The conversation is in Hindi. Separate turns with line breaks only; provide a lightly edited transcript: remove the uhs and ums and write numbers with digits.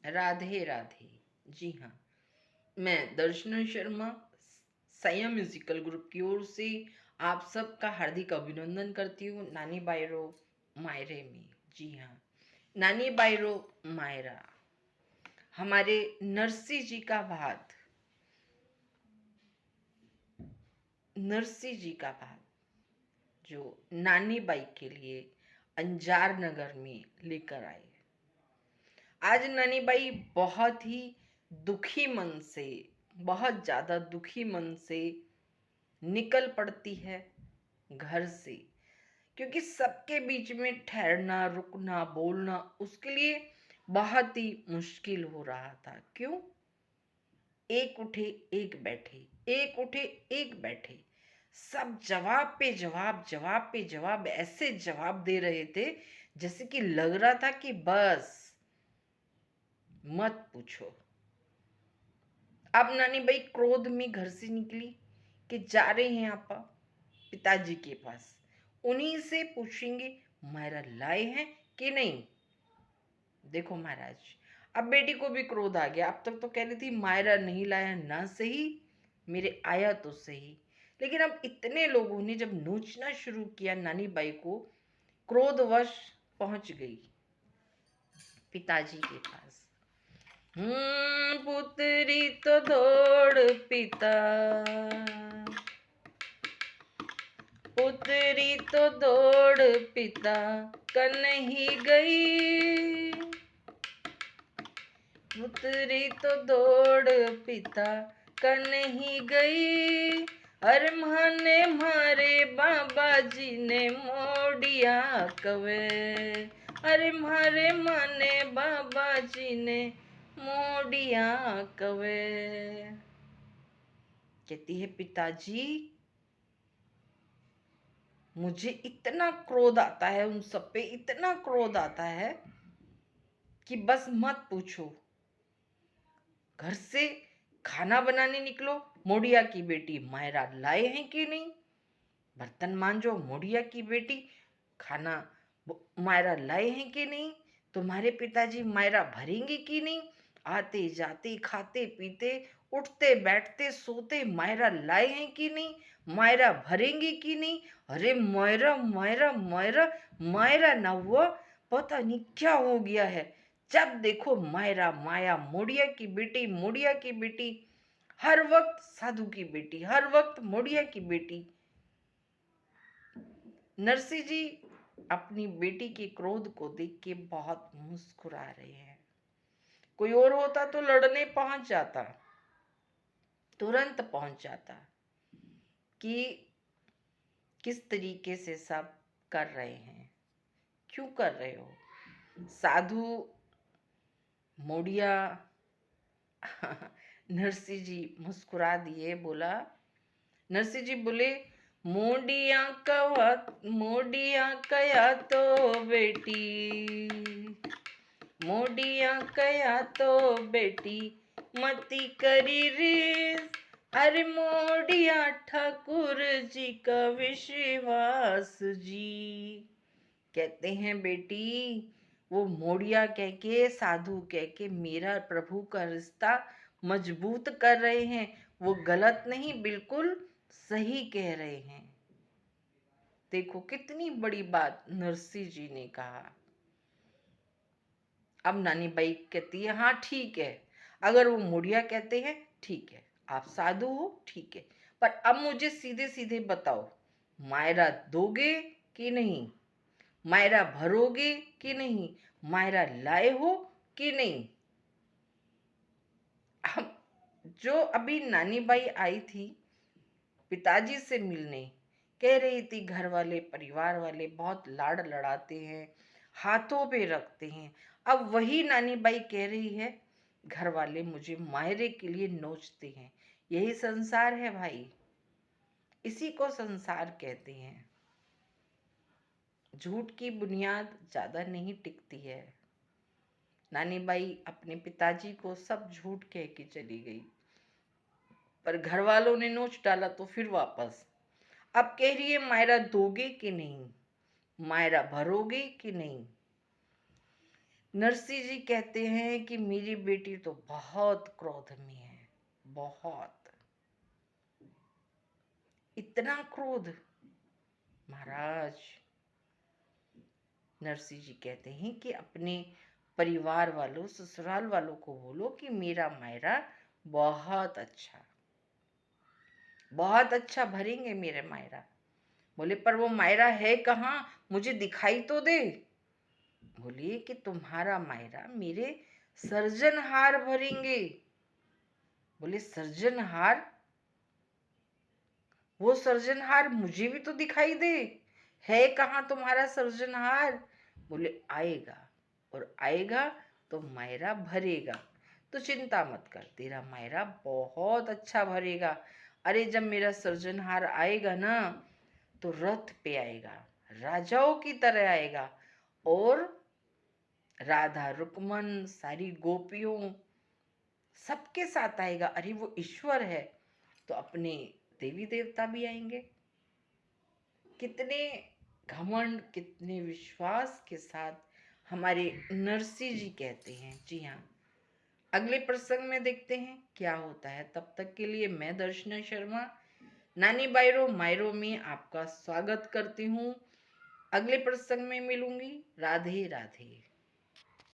राधे राधे। जी हाँ, मैं दर्शना शर्मा संयम म्यूजिकल ग्रुप की ओर से आप सबका हार्दिक अभिनंदन करती हूँ नानी बायरो मायरे में। जी हाँ, नानी बायरो मायरा हमारे नरसी जी का भात, नरसी जी का भात जो नानी बाई के लिए अंजार नगर में लेकर आए। आज नानी बाई बहुत ही दुखी मन से, बहुत ज्यादा दुखी मन से निकल पड़ती है घर से, क्योंकि सबके बीच में ठहरना, रुकना, बोलना उसके लिए बहुत ही मुश्किल हो रहा था। क्यों? एक उठे एक बैठे, एक उठे एक बैठे, सब जवाब पे जवाब, जवाब पे जवाब, ऐसे जवाब दे रहे थे जैसे कि लग रहा था कि बस मत पूछो। अब नानी भाई क्रोध में घर से निकली कि जा रहे हैं आपा पिताजी के पास, उन्हीं से पूछेंगे मायरा लाए हैं कि नहीं। देखो महाराज, अब बेटी को भी क्रोध आ गया। अब तक तो कह रही थी मायरा नहीं लाया ना सही, मेरे आया तो सही। लेकिन अब इतने लोगों ने जब नोचना शुरू किया नानी बाई को, क्रोधवश पहुंच गई पिताजी के पास। पुत्री तो दौड़ पिता, पुत्री तो दौड़ पिता कन ही गई, पुत्री तो दौड़ पिता कन ही गई, अरे माने मारे बाबा जी ने मोड़िया कवे, अरे मारे माने बाबा जी ने मोड़िया कवे। कहती है पिताजी मुझे इतना क्रोध आता है, उन सब पे इतना क्रोध आता है कि बस मत पूछो। घर से खाना बनाने निकलो, मोड़िया की बेटी मायरा लाए हैं कि नहीं, बर्तन मांजो मोड़िया की बेटी, खाना मायरा लाए हैं कि नहीं, तुम्हारे पिताजी मायरा भरेंगे कि नहीं, आते जाते खाते पीते उठते बैठते सोते मायरा लाए हैं कि नहीं, मायरा भरेंगे कि नहीं। अरे मायरा मायरा मायरा, मायरा ना हुआ, पता नहीं क्या हो गया है। जब देखो मायरा माया, मोड़िया की बेटी, मोड़िया की बेटी, हर वक्त साधु की बेटी, हर वक्त मोड़िया की बेटी। नरसी जी अपनी बेटी के क्रोध को देख के बहुत मुस्कुरा रहे हैं। कोई और होता तो लड़ने पहुंच जाता, तुरंत पहुंच जाता कि किस तरीके से सब कर रहे हैं, क्यों कर रहे हो। साधु मोड़िया नरसी जी मुस्कुरा दिए, बोला, नरसी जी बोले, मोडिया कवा, मोडिया कया तो बेटी, मोडिया कया तो बेटी मती करी रीस, अरे मोडिया ठाकुर जी का विश्वास जी। कहते हैं बेटी वो मोड़िया कह के, साधु कह के मेरा प्रभु का रिश्ता मजबूत कर रहे हैं, वो गलत नहीं बिल्कुल सही कह रहे हैं। देखो कितनी बड़ी बात नरसी जी ने कहा। अब नानी बाई कहती है हाँ ठीक है, अगर वो मुड़िया कहते हैं ठीक है, आप साधु हो ठीक है, पर अब मुझे सीधे सीधे बताओ मायरा दोगे कि नहीं, मायरा भरोगे कि नहीं, मायरा लाए हो कि नहीं। अब जो अभी नानी बाई आई थी पिताजी से मिलने, कह रही थी घर वाले परिवार वाले बहुत लाड़ लड़ाते हैं, हाथों पे रखते हैं। अब वही नानी बाई कह रही है घर वाले मुझे मायरे के लिए नोचते हैं। यही संसार है भाई, इसी को संसार कहते हैं। झूठ की बुनियाद ज्यादा नहीं टिकती है। नानी बाई अपने पिताजी को सब झूठ कह के चली गई, पर घर वालों ने नोच डाला तो फिर वापस। अब कह रही है मायरा दोगे कि नहीं, मायरा भरोगे कि नहीं। नरसी जी कहते हैं कि मेरी बेटी तो बहुत क्रोध में है, बहुत, इतना क्रोध। महाराज नरसी जी कहते हैं कि अपने परिवार वालों, ससुराल वालों को बोलो कि मेरा मायरा बहुत अच्छा, बहुत अच्छा भरेंगे मेरे मायरा। बोले पर वो मायरा है कहाँ, मुझे दिखाई तो दे। बोलिए कि तुम्हारा मायरा मेरे सर्जनहार भरेंगे। बोले सर्जनहार, वो सर्जनहार मुझे भी तो दिखाई दे, है कहाँ तुम्हारा सर्जनहार। बोले आएगा, और आएगा तो मायरा भरेगा, तो चिंता मत कर, तेरा मायरा बहुत अच्छा भरेगा। अरे जब मेरा सर्जनहार आएगा ना, तो रथ पे आएगा, राजाओं की तरह आएगा, और राधा रुक्मन सारी गोपियों सबके साथ आएगा। अरे वो ईश्वर है, तो अपने देवी देवता भी आएंगे। कितने घमंड, कितने विश्वास के साथ हमारे नरसी जी कहते हैं। जी हाँ, अगले प्रसंग में देखते हैं क्या होता है। तब तक के लिए मैं दर्शना शर्मा नानी बायरो मायरो में आपका स्वागत करती हूँ। अगले प्रसंग में मिलूंगी। राधे राधे।